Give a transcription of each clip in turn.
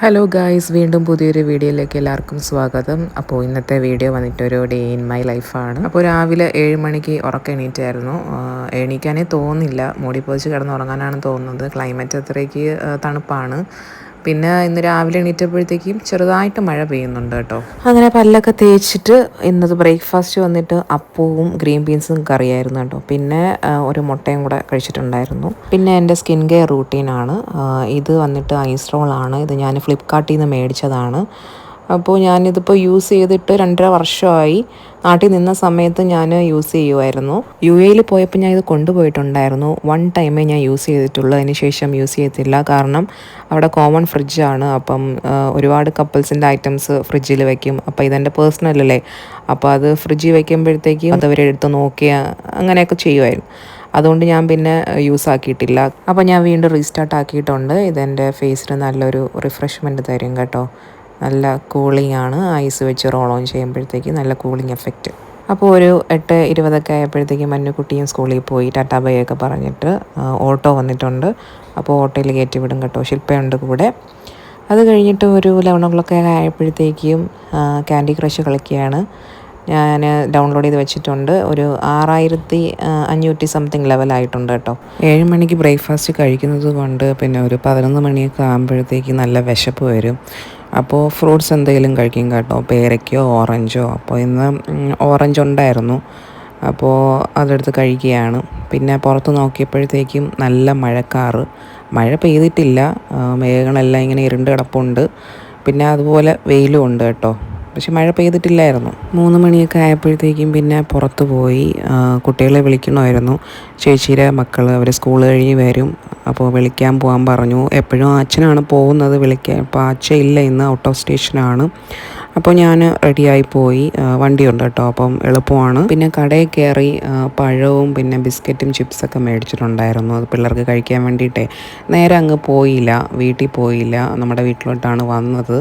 Hello guys, വീണ്ടും പുതിയൊരു വീഡിയോയിലേക്ക് എല്ലാവർക്കും സ്വാഗതം. അപ്പോൾ ഇന്നത്തെ വീഡിയോ വന്നിട്ട് ഒരു ഡേ ഇൻ മൈ ലൈഫാണ്. അപ്പോൾ രാവിലെ 7 മണിക്ക് ഉറക്കം എണീറ്റായിരുന്നു. എണീക്കാനേ തോന്നില്ല, മൂടി പൊതിച്ച് കിടന്ന് ഉറങ്ങാനാണ് തോന്നുന്നത്. ക്ലൈമറ്റ് അത്രയ്ക്ക് തണുപ്പാണ്. പിന്നെ ഇന്ന് രാവിലെ എണീറ്റപ്പോഴത്തേക്കും ചെറുതായിട്ട് മഴ പെയ്യുന്നുണ്ട് കേട്ടോ. അങ്ങനെ പല്ലൊക്കെ തേച്ചിട്ട് ഇന്നത് ബ്രേക്ക്ഫാസ്റ്റ് വന്നിട്ട് അപ്പവും ഗ്രീൻ ബീൻസും കറിയായിരുന്നു കേട്ടോ. പിന്നെ ഒരു മുട്ടയും കൂടെ കഴിച്ചിട്ടുണ്ടായിരുന്നു. പിന്നെ എൻ്റെ സ്കിൻ കെയർ റൂട്ടീനാണ് ഇത്. വന്നിട്ട് ഐസ് റോളാണ്. ഇത് ഞാൻ ഫ്ലിപ്കാർട്ടിൽ നിന്ന് മേടിച്ചതാണ്. അപ്പോൾ ഞാനിതിപ്പോൾ യൂസ് ചെയ്തിട്ട് 2.5 വർഷമായി. നാട്ടിൽ നിന്ന സമയത്ത് ഞാൻ യൂസ് ചെയ്യുമായിരുന്നു. UAE പോയപ്പോൾ ഞാൻ ഇത് കൊണ്ടുപോയിട്ടുണ്ടായിരുന്നു. 1 ടൈമേ ഞാൻ യൂസ് ചെയ്തിട്ടുള്ളൂ, അതിന് ശേഷം യൂസ് ചെയ്തിട്ടില്ല. കാരണം അവിടെ കോമൺ ഫ്രിഡ്ജാണ്. അപ്പം ഒരുപാട് കപ്പിൾസിൻ്റെ ഐറ്റംസ് ഫ്രിഡ്ജിൽ വെക്കും. അപ്പോൾ ഇതെൻ്റെ പേഴ്സണലല്ലേ, അപ്പോൾ അത് ഫ്രിഡ്ജിൽ വയ്ക്കുമ്പോഴത്തേക്കും അതവരെടുത്ത് നോക്കിയ അങ്ങനെയൊക്കെ ചെയ്യുമായിരുന്നു. അതുകൊണ്ട് ഞാൻ പിന്നെ യൂസ് ആക്കിയിട്ടില്ല. അപ്പോൾ ഞാൻ വീണ്ടും റീസ്റ്റാർട്ട് ആക്കിയിട്ടുണ്ട്. ഇതെൻ്റെ ഫേസിന് നല്ലൊരു റിഫ്രഷ്മെൻറ്റ് തരും കേട്ടോ. നല്ല കൂളിംഗ് ആണ്. ഐസ് വെച്ച് റോൾ ഓൺ ചെയ്യുമ്പോഴത്തേക്ക് നല്ല കൂളിംഗ് എഫക്റ്റ്. അപ്പോൾ ഒരു 8:20 ആയപ്പോഴത്തേക്കും മഞ്ഞക്കുട്ടിയും സ്കൂളിൽ പോയി ടാറ്റാ ബൈ ഒക്കെ പറഞ്ഞിട്ട് ഓട്ടോ വന്നിട്ടുണ്ട്. അപ്പോൾ ഓട്ടോയിൽ കയറ്റി വിടും കേട്ടോ. ശില്പയുണ്ട് കൂടെ. അത് കഴിഞ്ഞിട്ട് ഒരു 11 ആയപ്പോഴത്തേക്കും ക്യാൻഡി ക്രഷ് കളിക്കുകയാണ്. ഞാൻ ഡൗൺലോഡ് ചെയ്ത് വെച്ചിട്ടുണ്ട്. ഒരു 6500 സംതിങ് ലെവലായിട്ടുണ്ട് കേട്ടോ. 7 മണിക്ക് ബ്രേക്ക്ഫാസ്റ്റ് കഴിക്കുന്നത് കൊണ്ട് പിന്നെ ഒരു 11 മണിയൊക്കെ ആകുമ്പോഴത്തേക്ക് നല്ല വിശപ്പ് വരും. അപ്പോൾ ഫ്രൂട്ട്സ് എന്തെങ്കിലും കഴിക്കും കേട്ടോ, പേരയ്ക്കോ ഓറഞ്ചോ. അപ്പോൾ ഇന്ന് ഓറഞ്ച് ഉണ്ടായിരുന്നു, അപ്പോൾ അതെടുത്ത് കഴിക്കുകയാണ്. പിന്നെ പുറത്ത് നോക്കിയപ്പോഴത്തേക്കും നല്ല മഴക്കാറ്. മഴ പെയ്തിട്ടില്ല, മേഘങ്ങളെല്ലാം ഇങ്ങനെ ഇരുണ്ട് കിടപ്പുണ്ട്. പിന്നെ അതുപോലെ വെയിലും ഉണ്ട് കേട്ടോ, പക്ഷെ മഴ പെയ്തിട്ടില്ലായിരുന്നു. 3 മണിയൊക്കെ ആയപ്പോഴത്തേക്കും പിന്നെ പുറത്ത് പോയി കുട്ടികളെ വിളിക്കണമായിരുന്നു. ചേച്ചിയുടെ മക്കൾ അവർ സ്കൂൾ കഴിഞ്ഞ് വരും, അപ്പോൾ വിളിക്കാൻ പോകാൻ പറഞ്ഞു. എപ്പോഴും അച്ഛനാണ് പോകുന്നത് വിളിക്കാൻ. അപ്പോൾ അച്ഛൻ ഇല്ല, ഇന്ന് ഔട്ട് ഓഫ് സ്റ്റേഷനാണ്. അപ്പോൾ ഞാൻ റെഡിയായി പോയി. വണ്ടിയുണ്ട് കേട്ടോ, അപ്പം എളുപ്പമാണ്. പിന്നെ കടയിൽ കയറി പഴവും പിന്നെ ബിസ്ക്കറ്റും ചിപ്സൊക്കെ മേടിച്ചിട്ടുണ്ടായിരുന്നു. അത് പിള്ളേർക്ക് കഴിക്കാൻ വേണ്ടിയിട്ടേ നേരെ അങ്ങ് പോയില്ല, വീട്ടിൽ പോയില്ല. നമ്മുടെ വീട്ടിലോട്ടാണ് വന്നത്.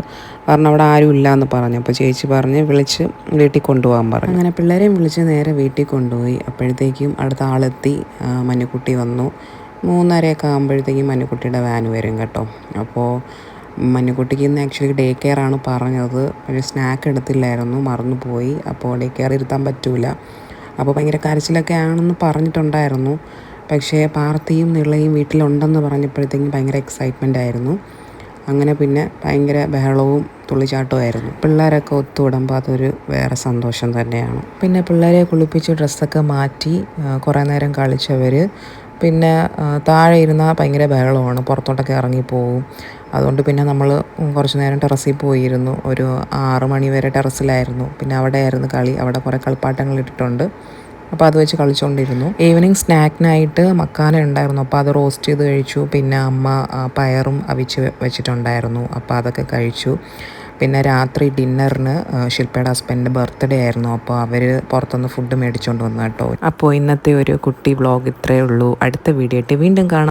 കാരണം അവിടെ ആരും ഇല്ല എന്ന് പറഞ്ഞു. അപ്പോൾ ചേച്ചി പറഞ്ഞ് വിളിച്ച് വീട്ടിൽ കൊണ്ടുപോകാൻ പറഞ്ഞു. അങ്ങനെ പിള്ളേരെയും വിളിച്ച് നേരെ വീട്ടിൽ കൊണ്ടുപോയി. അപ്പോഴത്തേക്കും അടുത്ത ആളെത്തി. മഞ്ഞക്കുട്ടി വന്നു. 3:30 ആകുമ്പോഴത്തേക്കും മഞ്ഞക്കുട്ടിയുടെ വാൻ വരും കേട്ടോ. അപ്പോൾ മഞ്ഞക്കുട്ടിക്ക് ഇന്ന് ആക്ച്വലി ഡേ കെയർ ആണ് പറഞ്ഞത്. ഒരു സ്നാക്ക് എടുത്തില്ലായിരുന്നു, മറന്നുപോയി. അപ്പോൾ ഡേ കെയർ ഇരുത്താൻ പറ്റൂല. അപ്പോൾ ഭയങ്കര കരച്ചിലൊക്കെ ആണെന്ന് പറഞ്ഞിട്ടുണ്ടായിരുന്നു. പക്ഷേ പാർത്തിയും നിളയും വീട്ടിലുണ്ടെന്ന് പറഞ്ഞപ്പോഴത്തേക്കും ഭയങ്കര എക്സൈറ്റ്മെൻ്റ് ആയിരുന്നു. അങ്ങനെ പിന്നെ ഭയങ്കര ബഹളവും തുള്ളിച്ചാട്ടമായിരുന്നു. പിള്ളേരൊക്കെ ഒത്തുവിടുമ്പോൾ അതൊരു വേറെ സന്തോഷം തന്നെയാണ്. പിന്നെ പിള്ളേരെ കുളിപ്പിച്ച് ഡ്രസ്സൊക്കെ മാറ്റി കുറേ നേരം കളിച്ചവർ. പിന്നെ താഴെ ഇരുന്നാൽ ഭയങ്കര ബഹളമാണ്, പുറത്തോട്ടൊക്കെ ഇറങ്ങിപ്പോവും. അതുകൊണ്ട് പിന്നെ നമ്മൾ കുറച്ച് നേരം ടെറസിൽ പോയിരുന്നു. ഒരു 6 മണി വരെ ടെറസിലായിരുന്നു. പിന്നെ അവിടെ ആയിരുന്നു കളി. അവിടെ കുറേ കളിപ്പാട്ടങ്ങൾ ഇട്ടിട്ടുണ്ട്, അപ്പോൾ അത് വെച്ച് കളിച്ചുകൊണ്ടിരുന്നു. ഈവനിങ് സ്നാക്കിനായിട്ട് മക്കാന ഉണ്ടായിരുന്നു, അപ്പോൾ അത് റോസ്റ്റ് ചെയ്ത് കഴിച്ചു. പിന്നെ അമ്മ പയറും അവിച്ച് വെച്ചിട്ടുണ്ടായിരുന്നു, അപ്പോൾ അതൊക്കെ കഴിച്ചു. പിന്നെ രാത്രി ഡിന്നറിന് ശില്പയുടെ ഹസ്ബൻഡിൻ്റെ ബർത്ത്ഡേ ആയിരുന്നു, അപ്പോൾ അവർ പുറത്തുനിന്ന് ഫുഡ് മേടിച്ചുകൊണ്ട് വന്നു കേട്ടോ. അപ്പോൾ ഇന്നത്തെ ഒരു കുട്ടി വ്ളോഗ് ഇത്രയേ ഉള്ളൂ. അടുത്ത വീഡിയോ ആയിട്ട് വീണ്ടും കാണാം.